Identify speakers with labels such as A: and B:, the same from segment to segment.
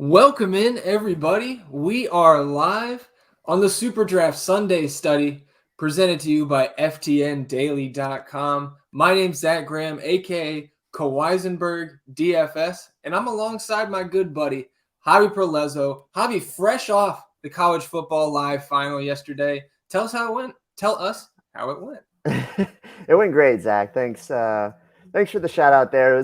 A: Welcome in, everybody. We are live on the SuperDraft Sunday study presented to you by FTNDaily.com. My name's Zac Graham, aka Kaweisenberg DFS, and I'm alongside my good buddy, Javi Prellezo. Javi, fresh off the college football live final yesterday. Tell us how it went. Tell us how it went.
B: It went great, Zach. Thanks for the shout out there. It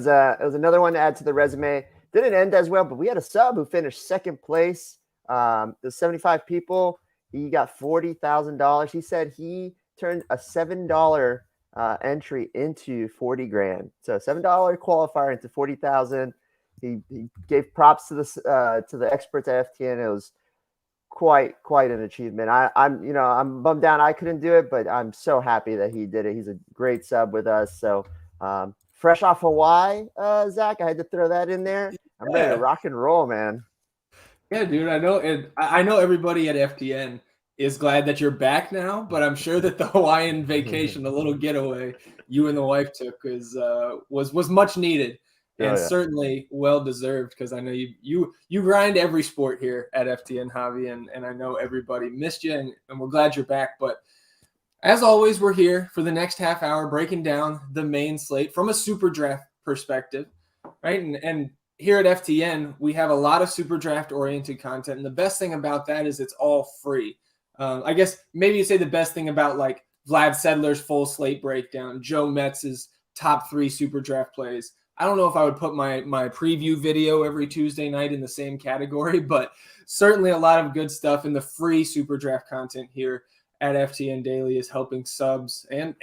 B: was another one to add to the resume. Didn't end as well, but we had a sub who finished second place. The 75 people. He got $40,000. He said he turned a $7 entry into 40 grand. So $7 qualifier into 40,000. He gave props to the experts at FTN. It was quite an achievement. I'm bummed down I couldn't do it, but I'm so happy that he did it. He's a great sub with us. So fresh off Hawaii, Zach, I had to throw that in there. I'm ready to rock and roll, man.
A: Yeah, dude, I know, and I know everybody at FTN is glad that you're back now, but I'm sure that the Hawaiian vacation, the little getaway you and the wife took, was much needed and certainly well deserved, because I know you grind every sport here at FTN, Javi, and I know everybody missed you, and we're glad you're back. But as always, we're here for the next half hour breaking down the main slate from a super draft perspective, right? And here at FTN, we have a lot of super draft oriented content. And the best thing about that is it's all free. I guess maybe you say the best thing about like Vlad Sedler's full slate breakdown, Joe Metz's top 3 super draft plays. I don't know if I would put my preview video every Tuesday night in the same category, but certainly a lot of good stuff in the free super draft content here at FTN Daily is helping subs and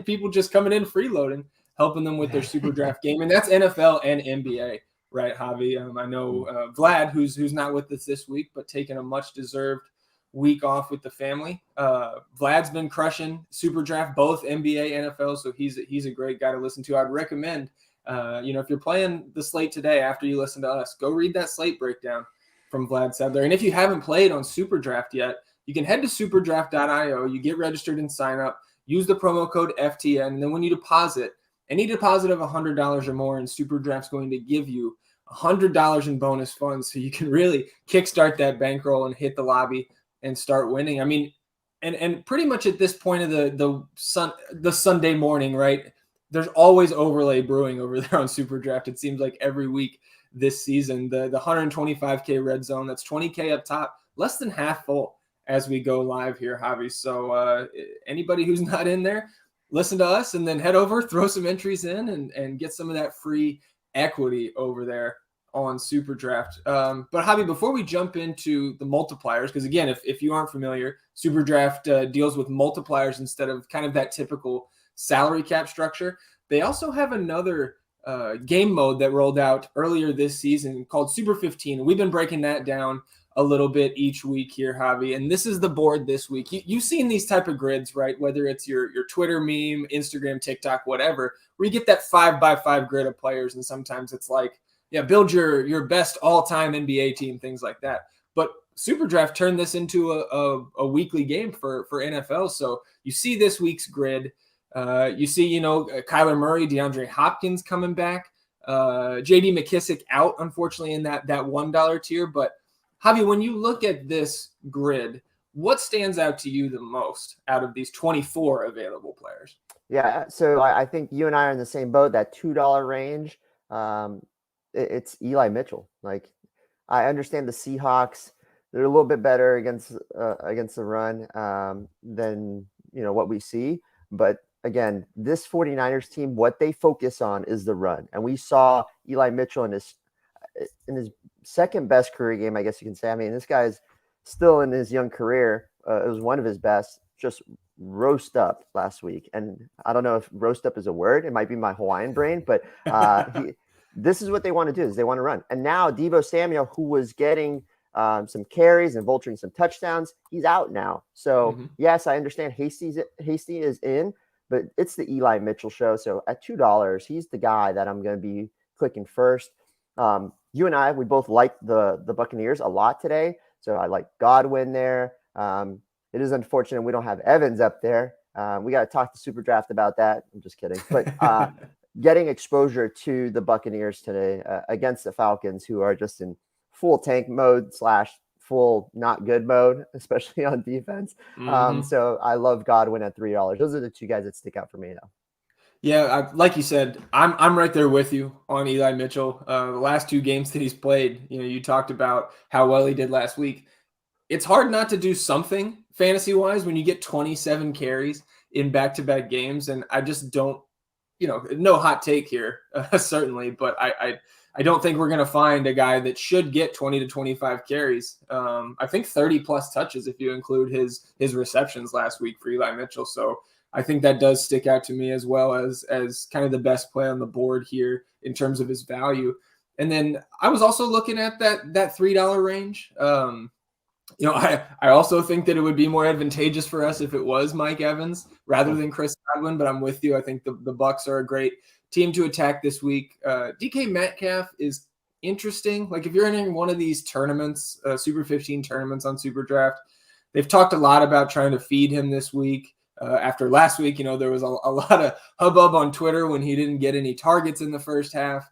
A: people just coming in freeloading, helping them with their super draft game. And that's NFL and NBA, right, Javi? I know Vlad, who's not with us this week, but taking a much deserved week off with the family. Vlad's been crushing super draft, both NBA, NFL. So he's a great guy to listen to. I'd recommend, if you're playing the slate today, after you listen to us, go read that slate breakdown from Vlad Sedler. And if you haven't played on SuperDraft yet, you can head to superdraft.io. You get registered and sign up. Use the promo code FTN. And then when you deposit, any deposit of $100 or more, and SuperDraft's going to give you $100 in bonus funds, so you can really kickstart that bankroll and hit the lobby and start winning. I mean, and pretty much at this point of the Sunday morning, right? There's always overlay brewing over there on SuperDraft. It seems like every week this season, the 125K red zone, that's 20K up top, less than half full as we go live here, Javi. So anybody who's not in there, listen to us and then head over, throw some entries in and get some of that free equity over there on SuperDraft. But Javi, before we jump into the multipliers, because again, if you aren't familiar, SuperDraft deals with multipliers instead of kind of that typical salary cap structure. They also have another game mode that rolled out earlier this season called Super 15. We've been breaking that down a little bit each week here, Javi. And this is the board this week. You've seen these type of grids, right? Whether it's your Twitter meme, Instagram, TikTok, whatever, where you get that 5x5 grid of players. And sometimes it's like, build your best all-time NBA team, things like that. But SuperDraft turned this into a weekly game for NFL. So you see this week's grid. You see, Kyler Murray, DeAndre Hopkins coming back. J.D. McKissick out, unfortunately, in that $1 tier. But Javi, when you look at this grid, what stands out to you the most out of these 24 available players?
B: Yeah, so I think you and I are in the same boat, that $2 range. It's Eli Mitchell. Like, I understand the Seahawks, they're a little bit better against the run than what we see. But again, this 49ers team, what they focus on is the run. And we saw Eli Mitchell in his second best career game, I guess you can say. I mean, this guy's still in his young career. It was one of his best, just roast up last week. And I don't know if roast up is a word. It might be my Hawaiian brain, but this is what they want to do, is they want to run. And now Deebo Samuel, who was getting some carries and vulturing some touchdowns, he's out now. So yes, I understand Hasty is in, but it's the Eli Mitchell show. So at $2, he's the guy that I'm going to be clicking first. You and I, we both like the Buccaneers a lot today. So I like Godwin there. It is unfortunate we don't have Evans up there. We got to talk to SuperDraft about that. I'm just kidding. But getting exposure to the Buccaneers today against the Falcons, who are just in full tank mode / full not good mode, especially on defense. So I love Godwin at $3. Those are the two guys that stick out for me though.
A: Yeah, like you said, I'm right there with you on Eli Mitchell. The last 2 games that he's played, you talked about how well he did last week. It's hard not to do something fantasy-wise when you get 27 carries in back-to-back games, and I just don't, no hot take here, certainly, but I don't think we're going to find a guy that should get 20 to 25 carries. I think 30-plus touches if you include his receptions last week for Eli Mitchell, so I think that does stick out to me as well as kind of the best play on the board here in terms of his value. And then I was also looking at that $3 range. I also think that it would be more advantageous for us if it was Mike Evans rather than Chris Godwin, but I'm with you. I think the Bucs are a great team to attack this week. DK Metcalf is interesting. Like if you're entering one of these tournaments, Super 15 tournaments on SuperDraft, they've talked a lot about trying to feed him this week. After last week, there was a lot of hubbub on Twitter when he didn't get any targets in the first half.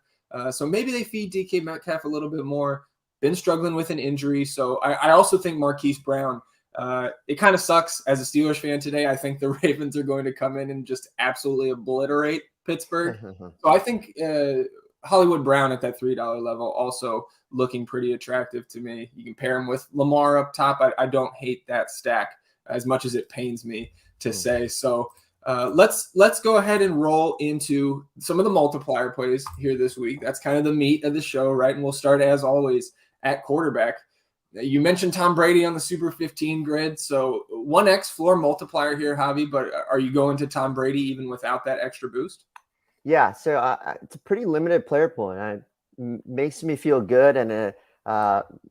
A: So maybe they feed DK Metcalf a little bit more. Been struggling with an injury. So I also think Marquise Brown, it kind of sucks as a Steelers fan today. I think the Ravens are going to come in and just absolutely obliterate Pittsburgh. So I think Hollywood Brown at that $3 level also looking pretty attractive to me. You can pair him with Lamar up top. I don't hate that stack as much as it pains me to say. So let's go ahead and roll into some of the multiplier plays here this week. That's kind of the meat of the show, right? And we'll start as always at quarterback. You mentioned Tom Brady on the Super 15 grid. So 1x floor multiplier here, Javi, but are you going to Tom Brady even without that extra boost?
B: Yeah. So it's a pretty limited player pool, and it makes me feel good, and it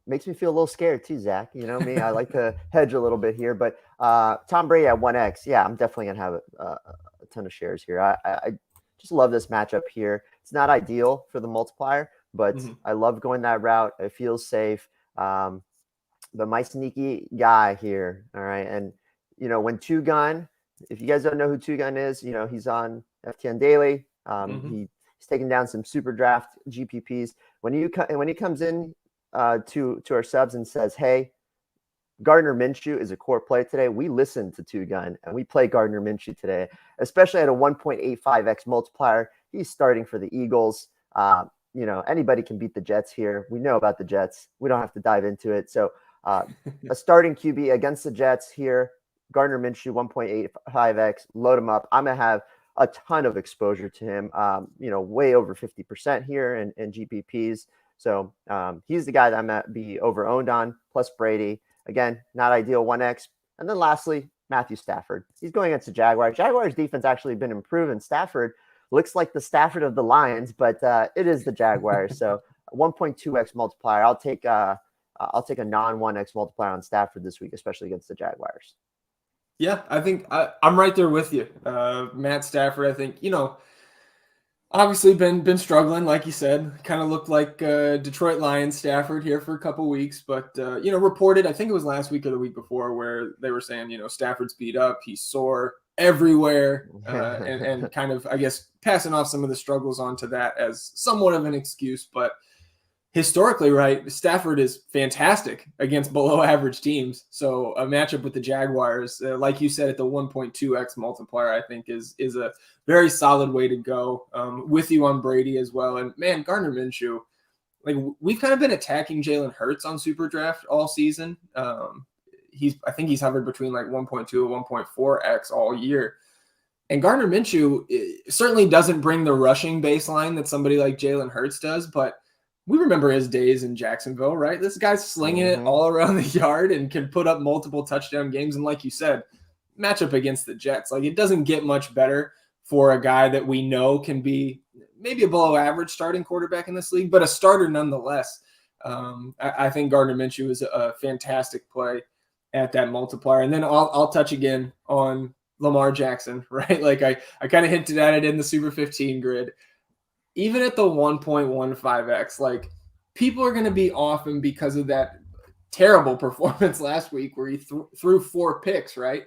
B: makes me feel a little scared too, Zach. You know me, I like to hedge a little bit here, but Tom Brady at 1x, yeah, I'm definitely gonna have a ton of shares here. I just love this matchup here. It's not ideal for the multiplier, but I love going that route. It feels safe. But my sneaky guy here, all right, and when Two Gun, if you guys don't know who Two Gun is, he's on FTN Daily. He's taking down some SuperDraft GPPs. When he comes in to our subs and says, "Hey, Garner Minshew is a core play today," we listen to Two Gun and we play Garner Minshew today, especially at a 1.85x multiplier. He's starting for the Eagles. Anybody can beat the Jets here. We know about the Jets. We don't have to dive into it. So a starting QB against the Jets here, Garner Minshew 1.85x, load him up. I'm going to have a ton of exposure to him, way over 50% here in GPPs. So he's the guy that I'm going to be over-owned on, plus Brady. Again, not ideal 1x. And then lastly, Matthew Stafford. He's going against the Jaguars. Jaguars defense actually been improving. Stafford looks like the Stafford of the Lions, but it is the Jaguars. So 1.2x multiplier. I'll take a non-1x multiplier on Stafford this week, especially against the Jaguars.
A: Yeah, I think I'm right there with you. Matt Stafford, I think, obviously been struggling, like you said. Kind of looked like Detroit Lions Stafford here for a couple weeks, but reported, I think it was last week or the week before, where they were saying, Stafford's beat up, he's sore everywhere, and kind of, I guess, passing off some of the struggles onto that as somewhat of an excuse. But historically, right, Stafford is fantastic against below average teams. So a matchup with the Jaguars, like you said, at the 1.2x multiplier, I think is a very solid way to go. With you on Brady as well. And man, Garner Minshew, like we've kind of been attacking Jalen Hurts on SuperDraft all season. I think he's hovered between like 1.2 and 1.4x all year. And Garner Minshew certainly doesn't bring the rushing baseline that somebody like Jalen Hurts does, but we remember his days in Jacksonville, right? This guy's slinging it all around the yard and can put up multiple touchdown games. And like you said, matchup against the Jets, like it doesn't get much better for a guy that we know can be maybe a below average starting quarterback in this league, but a starter nonetheless. I think Gardner Minshew is a fantastic play at that multiplier. And then I'll touch again on Lamar Jackson, right? Like I kind of hinted at it in the Super 15 grid. Even at the 1.15x, like people are going to be off him because of that terrible performance last week where he threw 4 picks, right?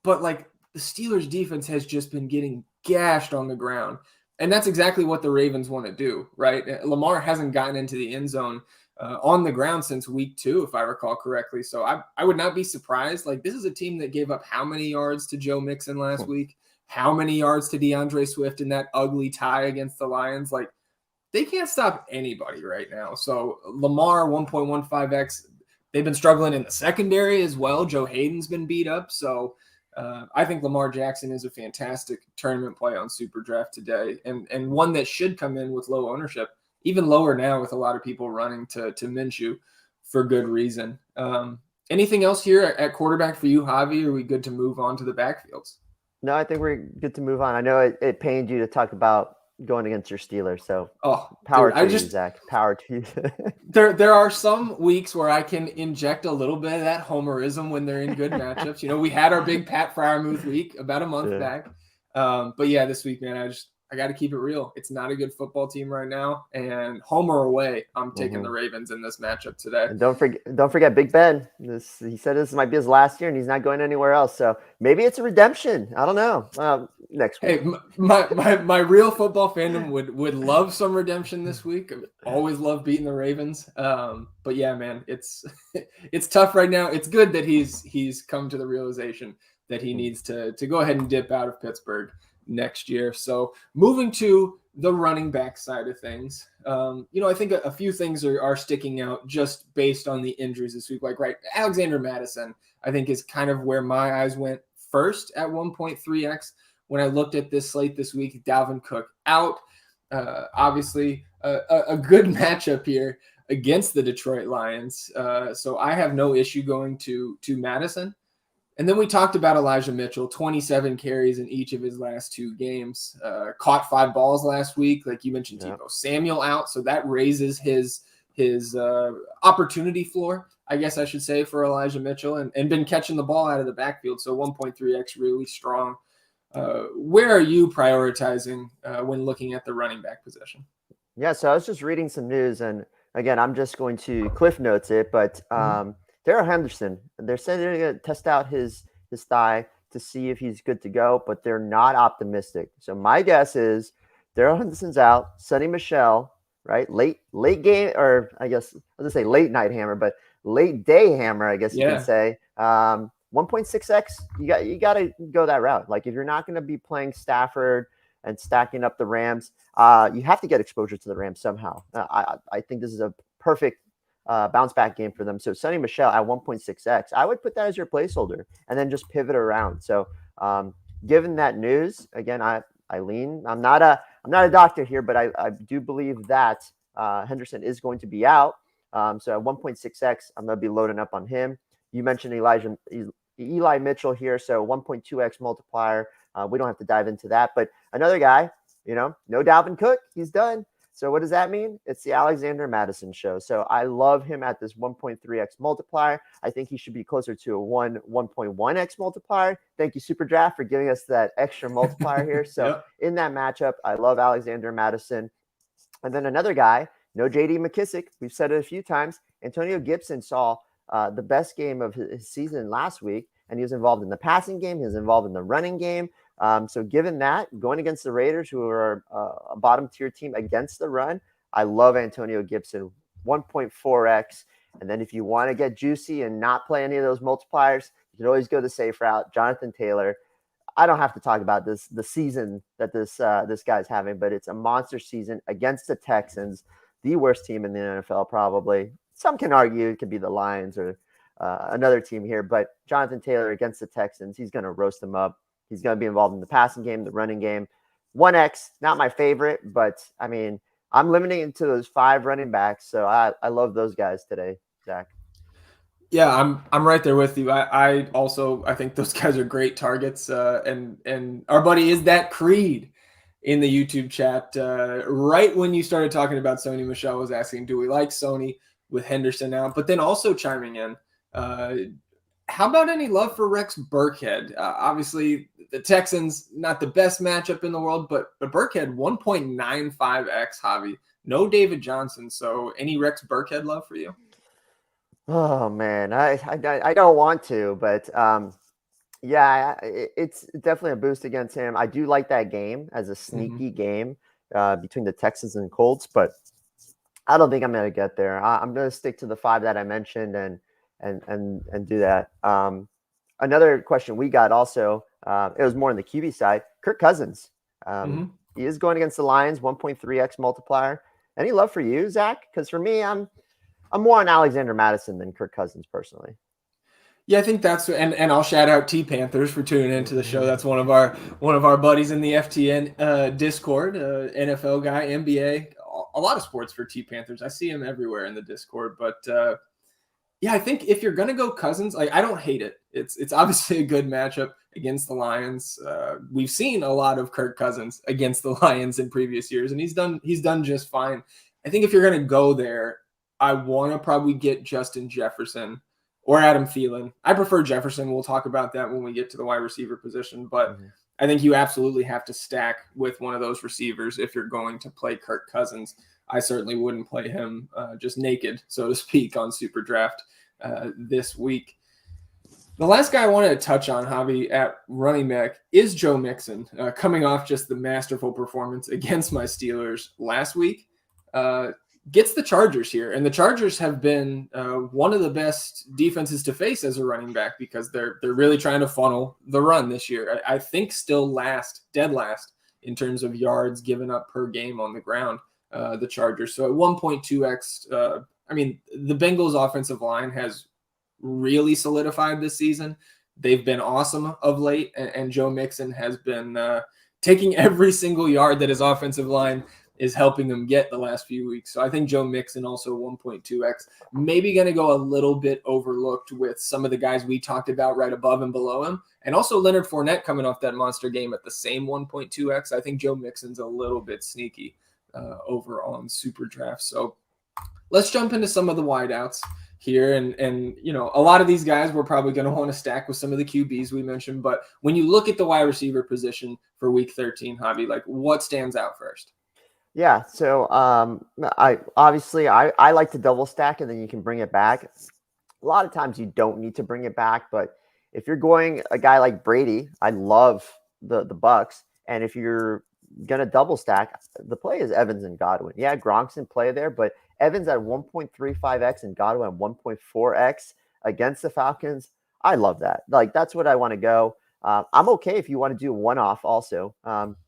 A: But like the Steelers defense has just been getting gashed on the ground. And that's exactly what the Ravens want to do, right? Lamar hasn't gotten into the end zone on the ground since week 2, if I recall correctly. So I would not be surprised. Like, this is a team that gave up how many yards to Joe Mixon last week? How many yards to DeAndre Swift in that ugly tie against the Lions? Like, they can't stop anybody right now. So Lamar 1.15x. They've been struggling in the secondary as well. Joe Hayden's been beat up. So I think Lamar Jackson is a fantastic tournament play on SuperDraft today, and one that should come in with low ownership, even lower now with a lot of people running to Minshew for good reason. Anything else here at quarterback for you, Javi? Are we good to move on to the backfields?
B: No, I think we're good to move on. I know it pained you to talk about going against your Steelers, so power to you, Zach. Power to you.
A: There are some weeks where I can inject a little bit of that homerism when they're in good matchups. We had our big Pat Freiermuth week about a month back. But yeah, this week, man, I got to keep it real. It's not a good football team right now, and home or away, I'm taking the Ravens in this matchup today.
B: And don't forget Big Ben. He said this might be his last year, and he's not going anywhere else. So maybe it's a redemption. I don't know. Next week.
A: Hey, my real football fandom would love some redemption this week. I always love beating the Ravens. But yeah, man, it's tough right now. It's good that he's come to the realization that he needs to go ahead and dip out of Pittsburgh next year. So moving to the running back side of things, I think a few things are sticking out just based on the injuries this week. Like, right, Alexander Mattison, I think, is kind of where my eyes went first at 1.3x when I looked at this slate this week. Dalvin Cook out. Obviously, a good matchup here against the Detroit Lions. So I have no issue going to Mattison. And then we talked about Elijah Mitchell, 27 carries in each of his last 2 games. Caught 5 balls last week, like you mentioned. Deebo Samuel out, so that raises his opportunity floor, I guess I should say, for Elijah Mitchell, and been catching the ball out of the backfield. So 1.3x really strong. Where are you prioritizing when looking at the running back position?
B: Yeah, so I was just reading some news, and again, I'm just going to cliff notes it, but Darrell Henderson, they're saying they're going to test out his thigh to see if he's good to go, but they're not optimistic. So my guess is Darrell Henderson's out. Sonny Michel, right? Late game, or I guess I was going to say late night hammer, but late day hammer, I guess you can say. 1.6x, you got to go that route. Like, if you're not going to be playing Stafford and stacking up the Rams, you have to get exposure to the Rams somehow. I think this is a perfect bounce back game for them. So Sonny Michel at 1.6x, I would put that as your placeholder and then just pivot around. So given that news, again, I lean. I'm not a doctor here, but I do believe that Henderson is going to be out. So at 1.6x, I'm going to be loading up on him. You mentioned Eli Mitchell here, so 1.2x multiplier. We don't have to dive into that, but another guy, no Dalvin Cook, he's done. So what does that mean? It's the Alexander Mattison show. So I love him at this 1.3x multiplier. I think he should be closer to a 1.1x multiplier. Thank you, SuperDraft, for giving us that extra multiplier here. So in that matchup, I love Alexander Mattison. And then another guy, no J.D. McKissick. We've said it a few times. Antonio Gibson saw the best game of his season last week, and he was involved in the passing game. He was involved in the running game. So given that, going against the Raiders, who are a bottom tier team against the run, I love Antonio Gibson, 1.4x. And then if you want to get juicy and not play any of those multipliers, you can always go the safe route. Jonathan Taylor. I don't have to talk about the season that this guy's having, but it's a monster season against the Texans, the worst team in the NFL probably. Some can argue it could be the Lions or another team here, but Jonathan Taylor against the Texans, he's going to roast them up. He's going to be involved in the passing game, the running game. 1x, not my favorite, but I mean, I'm limiting it to those 5 running backs. So I love those guys today, Zach.
A: Yeah, I'm right there with you. I think those guys are great targets. And our buddy Is That Creed in the YouTube chat, right when you started talking about Sony, Michelle was asking, do we like Sony with Henderson out? But then also chiming in, how about any love for Rex Burkhead? Obviously, the Texans, not the best matchup in the world, but Burkhead, 1.95x, Javi. No David Johnson. So any Rex Burkhead love for you?
B: Oh, man, I don't want to, but yeah, it's definitely a boost against him. I do like that game as a sneaky game between the Texans and Colts, but I don't think I'm going to get there. I'm going to stick to the 5 that I mentioned and do that. Another question we got also, it was more on the QB side. Kirk Cousins. He is going against the Lions, 1.3x multiplier. Any love for you, Zach? Because for me, I'm more on Alexander Madison than Kirk Cousins personally.
A: Yeah, I think that's and I'll shout out T Panthers for tuning into the show. That's one of our buddies in the FTN Discord, NFL guy, NBA, a lot of sports for T Panthers. I see him everywhere in the Discord. But yeah, I think if you're gonna go Cousins, like I don't hate it. It's obviously a good matchup against the Lions. We've seen a lot of Kirk Cousins against the Lions in previous years, and he's done just fine. I think if you're gonna go there, I want to probably get Justin Jefferson or Adam Thielen. I prefer Jefferson. We'll talk about that when we get to the wide receiver position. But I think you absolutely have to stack with one of those receivers if you're going to play Kirk Cousins. I certainly wouldn't play him just naked, so to speak, on SuperDraft this week. The last guy I wanted to touch on, Javi, at running back is Joe Mixon, coming off just the masterful performance against my Steelers last week. Gets the Chargers here, and the Chargers have been one of the best defenses to face as a running back because they're really trying to funnel the run this year. I think still dead last in terms of yards given up per game on the ground, the Chargers. So at 1.2x, I mean, the Bengals offensive line has really solidified this season. They've been awesome of late, and Joe Mixon has been taking every single yard that his offensive line is helping them get the last few weeks. So I think Joe Mixon also 1.2x, maybe going to go a little bit overlooked with some of the guys we talked about right above and below him. And also Leonard Fournette coming off that monster game at the same 1.2x. I think Joe Mixon's a little bit sneaky over on SuperDraft. So let's jump into some of the wideouts here. And you know, a lot of these guys we're probably going to want to stack with some of the QBs we mentioned. But when you look at the wide receiver position for week 13, Javi, like what stands out first?
B: Yeah, so I like to double stack and then you can bring it back. A lot of times you don't need to bring it back, but if you're going a guy like Brady, I love the Bucks, and if you're gonna double stack, the play is Evans and Godwin. Yeah, Gronk's in play there, but Evans at 1.35x and Godwin at 1.4x against the Falcons. I love that. Like that's what I want to go. I'm okay if you want to do one-off also.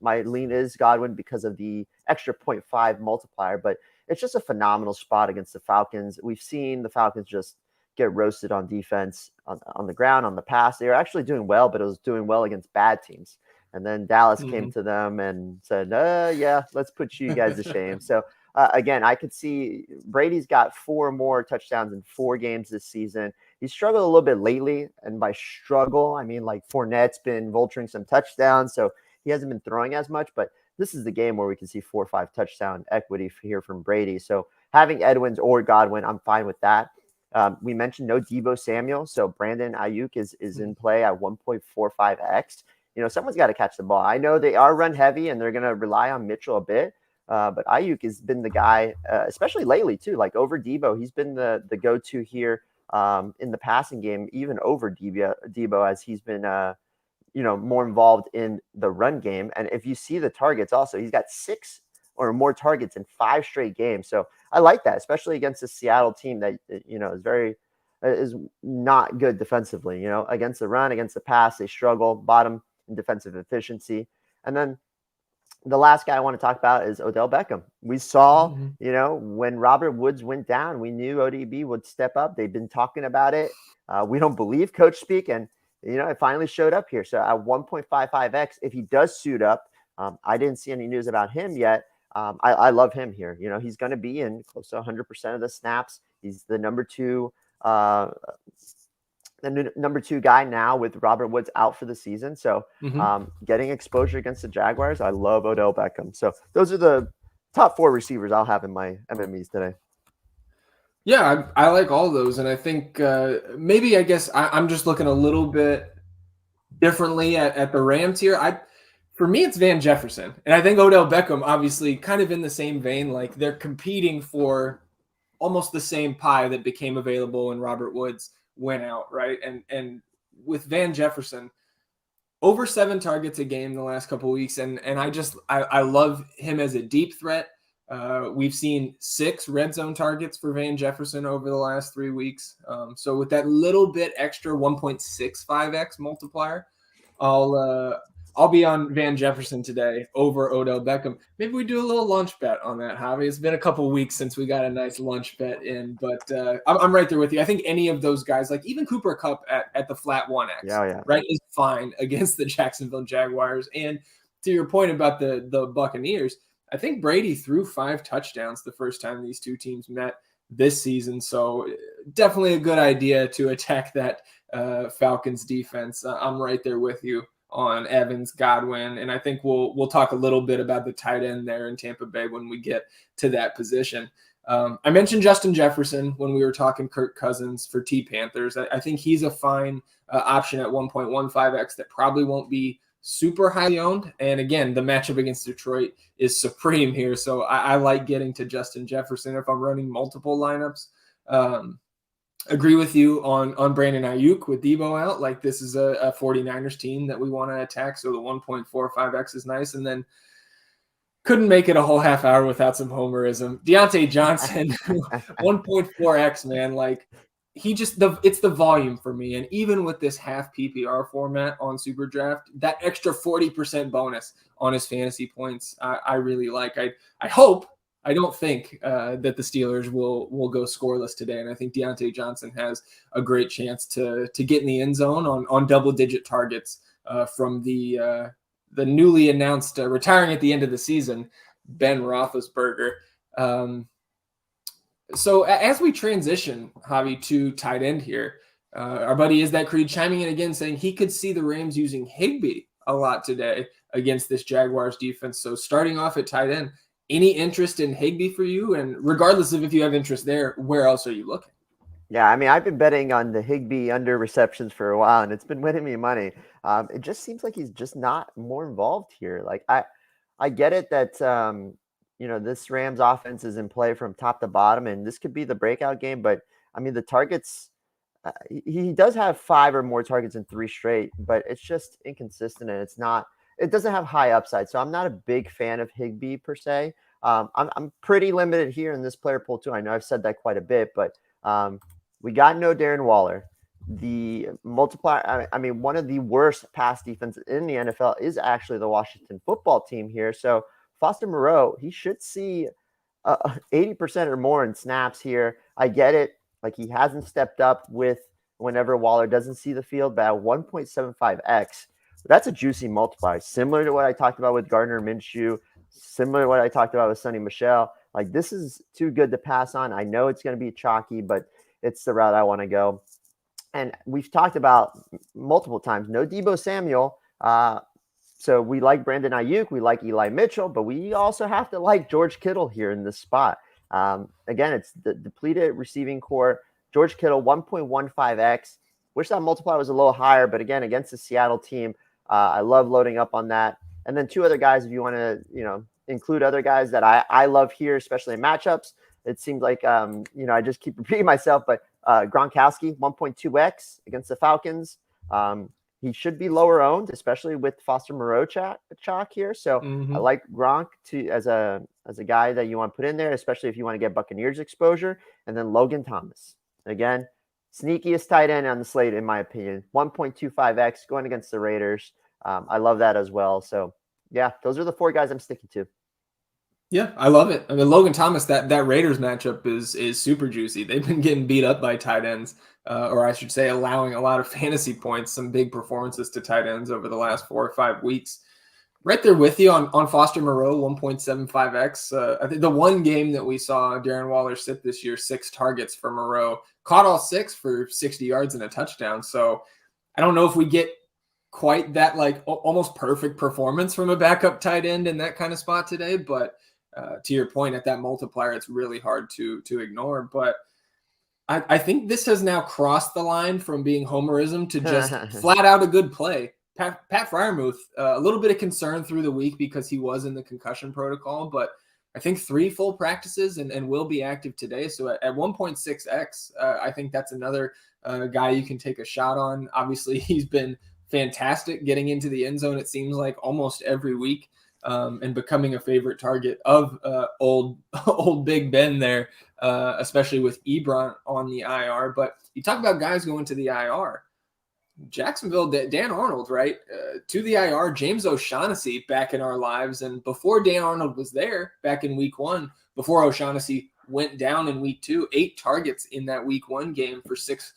B: My lean is Godwin because of the extra 0.5 multiplier, but it's just a phenomenal spot against the Falcons. We've seen the Falcons just get roasted on defense, on the ground, on the pass. They were actually doing well, but it was doing well against bad teams. And then Dallas came to them and said, yeah, let's put you guys to shame. So again, I could see Brady's got 4 more touchdowns in 4 games this season. He struggled a little bit lately, and by struggle, I mean like Fournette's been vulturing some touchdowns, so he hasn't been throwing as much, but this is the game where we can see 4 or 5 touchdown equity here from Brady. So having Edwins or Godwin, I'm fine with that. We mentioned no Deebo Samuel, so Brandon Ayuk is in play at 1.45x. You know, someone's got to catch the ball. I know they are run heavy, and they're going to rely on Mitchell a bit, but Ayuk has been the guy, especially lately too, like over Deebo. He's been the go-to here in the passing game, even over Deebo as he's been, more involved in the run game. And if you see the targets also, he's got 6 or more targets in 5 straight games. So I like that, especially against the Seattle team that, is not good defensively, against the run, against the pass, they struggle, bottom in defensive efficiency. And then the last guy I want to talk about is Odell Beckham. We saw, when Robert Woods went down, we knew ODB would step up. They've been talking about it. We don't believe coach speak, and it finally showed up here. So at 1.55x, if he does suit up, I didn't see any news about him yet. I love him here. He's going to be in close to 100% of the snaps. He's the number 2 guy now with Robert Woods out for the season. So getting exposure against the Jaguars, I love Odell Beckham. So those are the top 4 receivers I'll have in my MMEs today.
A: Yeah, I like all of those. And I think maybe, I guess I'm just looking a little bit differently at the Rams here. For me, it's Van Jefferson. And I think Odell Beckham, obviously, kind of in the same vein, like they're competing for almost the same pie that became available when Robert Woods went out, right? And with Van Jefferson, over 7 targets a game the last couple of weeks, and I love him as a deep threat. We've seen 6 red zone targets for Van Jefferson over the last 3 weeks. So with that little bit extra 1.65x multiplier, I'll be on Van Jefferson today over Odell Beckham. Maybe we do a little lunch bet on that, Javi. It's been a couple weeks since we got a nice lunch bet in, but I'm right there with you. I think any of those guys, like even Cooper Kupp at the flat 1x,
B: Yeah.
A: right, is fine against the Jacksonville Jaguars. And to your point about the Buccaneers, I think Brady threw 5 touchdowns the first time these two teams met this season. So definitely a good idea to attack that Falcons defense. I'm right there with you on Evans, Godwin, and I think we'll talk a little bit about the tight end there in Tampa Bay when we get to that position. I mentioned Justin Jefferson when we were talking Kirk Cousins for T Panthers. I think he's a fine option at 1.15x that probably won't be super highly owned. And again, the matchup against Detroit is supreme here. So I like getting to Justin Jefferson if I'm running multiple lineups. Agree with you on Brandon Ayuk with Debo out. Like this is a 49ers team that we want to attack. So the 1.45x is nice. And then couldn't make it a whole half hour without some homerism. Deontay Johnson, 1.4x, man. Like it's the volume for me. And even with this half PPR format on SuperDraft, that extra 40% bonus on his fantasy points, I really like. I don't think that the Steelers will go scoreless today, and I think Deontay Johnson has a great chance to get in the end zone on double-digit targets from the newly announced retiring at the end of the season, Ben Roethlisberger. So as we transition, Javi, to tight end here, our buddy Is That Creed chiming in again saying he could see the Rams using Higbee a lot today against this Jaguars defense. So starting off at tight end, any interest in Higbee for you? And regardless of if you have interest there, where else are you looking?
B: Yeah, I mean, I've been betting on the Higbee under receptions for a while, and it's been winning me money. It just seems like he's just not more involved here. Like I get it that this Rams offense is in play from top to bottom, and this could be the breakout game. But I mean, the targets, he does have 5 or more targets in 3 straight, but it's just inconsistent, and it doesn't have high upside. So I'm not a big fan of Higbee per se. I'm pretty limited here in this player pool too. I know I've said that quite a bit, but we got no Darren Waller. The multiplier, I mean, one of the worst pass defenses in the NFL is actually the Washington football team here. So Foster Moreau, he should see 80% or more in snaps here. I get it. Like he hasn't stepped up with whenever Waller doesn't see the field, but at 1.75x, that's a juicy multiplier, similar to what I talked about with Garner Minshew, similar to what I talked about with Sonny Michel. Like this is too good to pass on. I know it's going to be chalky, but it's the route I want to go. And we've talked about multiple times, no Deebo Samuel. So we like Brandon Ayuk, we like Eli Mitchell, but we also have to like George Kittle here in this spot. Again, it's the depleted receiving core. George Kittle, 1.15x. Wish that multiplier was a little higher, but again, against the Seattle team, I love loading up on that. And then 2 other guys, if you want to, include other guys that I love here, especially in matchups. It seems like, I just keep repeating myself, but Gronkowski, 1.2x against the Falcons. He should be lower owned, especially with Foster Moreau chalk here. So I like Gronk as a guy that you want to put in there, especially if you want to get Buccaneers exposure. And then Logan Thomas, again, sneakiest tight end on the slate, in my opinion. 1.25x going against the Raiders. I love that as well. So, yeah, those are the 4 guys I'm sticking to.
A: Yeah, I love it. I mean, Logan Thomas, that Raiders matchup is super juicy. They've been getting beat up by tight ends, or I should say allowing a lot of fantasy points, some big performances to tight ends over the last 4 or 5 weeks. Right there with you on Foster Moreau, 1.75x. I think the one game that we saw Darren Waller sit this year, 6 targets for Moreau, caught all 6 for 60 yards and a touchdown. So I don't know if we get quite that like almost perfect performance from a backup tight end in that kind of spot today, but to your point, at that multiplier, it's really hard to ignore. But I think this has now crossed the line from being homerism to just flat out a good play. Pat Freiermuth, a little bit of concern through the week because he was in the concussion protocol, but I think 3 full practices and will be active today. So at 1.6x, I think that's another guy you can take a shot on. Obviously, he's been fantastic getting into the end zone, it seems like, almost every week. and becoming a favorite target of old Big Ben there, especially with Ebron on the IR. But you talk about guys going to the IR. Jacksonville, Dan Arnold, right? To the IR, James O'Shaughnessy back in our lives. And before Dan Arnold was there back in week 1, before O'Shaughnessy went down in week 2, 8 targets in that week 1 game for six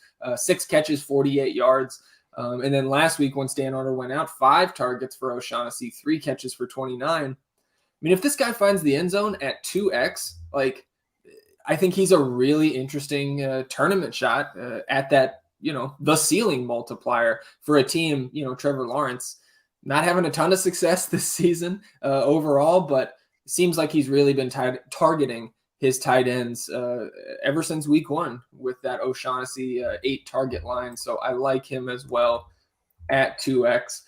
A: catches, 48 yards. And then last week, once Dan Arnold went out, 5 targets for O'Shaughnessy, 3 catches for 29. I mean, if this guy finds the end zone at 2x, like, I think he's a really interesting tournament shot at that, the ceiling multiplier for a team. Trevor Lawrence not having a ton of success this season overall, but it seems like he's really been targeting his tight ends ever since week 1 with that O'Shaughnessy 8 target line. So I like him as well at 2x.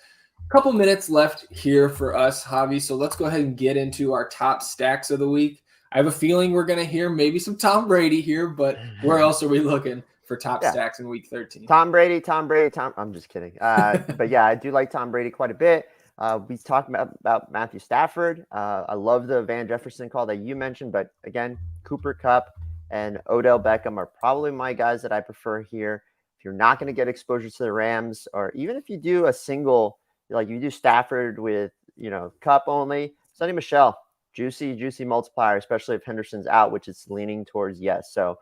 A: A couple minutes left here for us, Javi. So let's go ahead and get into our top stacks of the week. I have a feeling we're going to hear maybe some Tom Brady here, but where else are we looking for top stacks in week 13?
B: Tom Brady. I'm just kidding. But yeah, I do like Tom Brady quite a bit. We talked about Matthew Stafford. I love the Van Jefferson call that you mentioned, but again, Cooper Kupp and Odell Beckham are probably my guys that I prefer here. If you're not going to get exposure to the Rams, or even if you do a single, like you do Stafford with, Kupp only, Sonny Michel, juicy multiplier, especially if Henderson's out, which it's leaning towards yes. So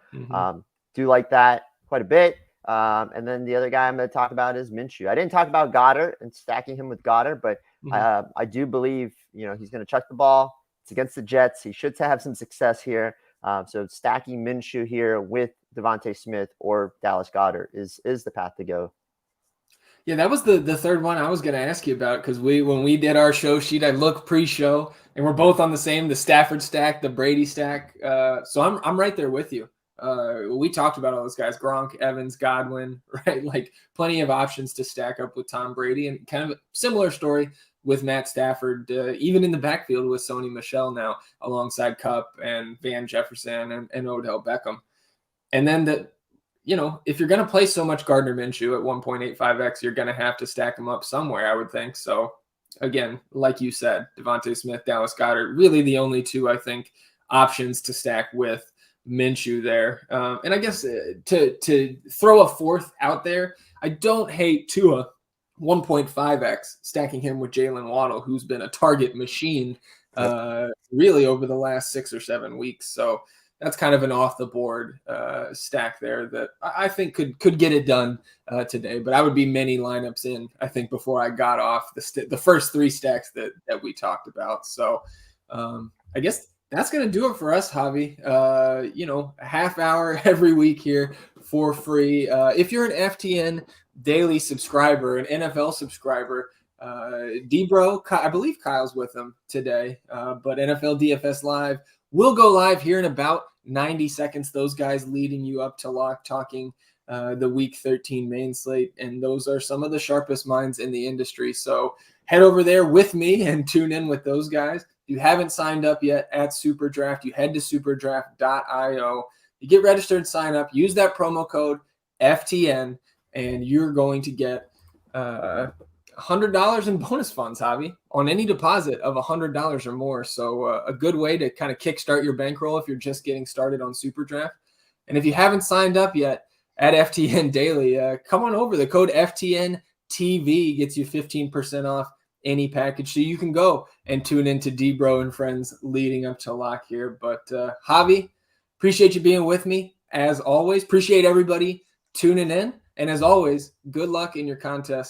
B: do like that quite a bit. And then the other guy I'm going to talk about is Minshew. I didn't talk about Goddard and stacking him with Goddard, but I do believe, he's going to chuck the ball. It's against the Jets. He should have some success here. So stacking Minshew here with Devontae Smith or Dallas Goedert is the path to go.
A: Yeah, that was the third one I was going to ask you about, because when we did our show sheet, I looked pre-show, and we're both on the Stafford stack, the Brady stack. So I'm right there with you. We talked about all those guys: Gronk, Evans, Godwin, right? Like plenty of options to stack up with Tom Brady, and kind of a similar story with Matt Stafford, even in the backfield with Sonny Michel now alongside Kupp and Van Jefferson and Odell Beckham. And then if you're going to play so much Garner Minshew at 1.85x, you're going to have to stack him up somewhere, I would think. So again, like you said, Devontae Smith, Dallas Goedert, really the only two, I think, options to stack with Minshew there. And I guess to throw a fourth out there, I don't hate Tua 1.5x, stacking him with Jalen Waddle, who's been a target machine really over the last 6 or 7 weeks. So that's kind of an off-the-board stack there that I think could get it done today. But I would be many lineups in, I think, before I got off the first 3 stacks that we talked about. So I guess that's going to do it for us, Javi. A half hour every week here for free. If you're an FTN daily subscriber, an NFL subscriber, Debro, I believe Kyle's with them today, but NFL DFS Live will go live here in about 90 seconds. Those guys leading you up to lock, talking the Week 13 main slate, and those are some of the sharpest minds in the industry. So head over there with me and tune in with those guys. If you haven't signed up yet at SuperDraft, you head to superdraft.io. You get registered, sign up, use that promo code FTN, and you're going to get $100 in bonus funds, Javi, on any deposit of $100 or more. So a good way to kind of kickstart your bankroll if you're just getting started on SuperDraft. And if you haven't signed up yet at FTN Daily, come on over. The code FTN TV gets you 15% off any package. So you can go and tune into Debro and friends leading up to lock here. But Javi, appreciate you being with me as always. Appreciate everybody tuning in. And as always, good luck in your contests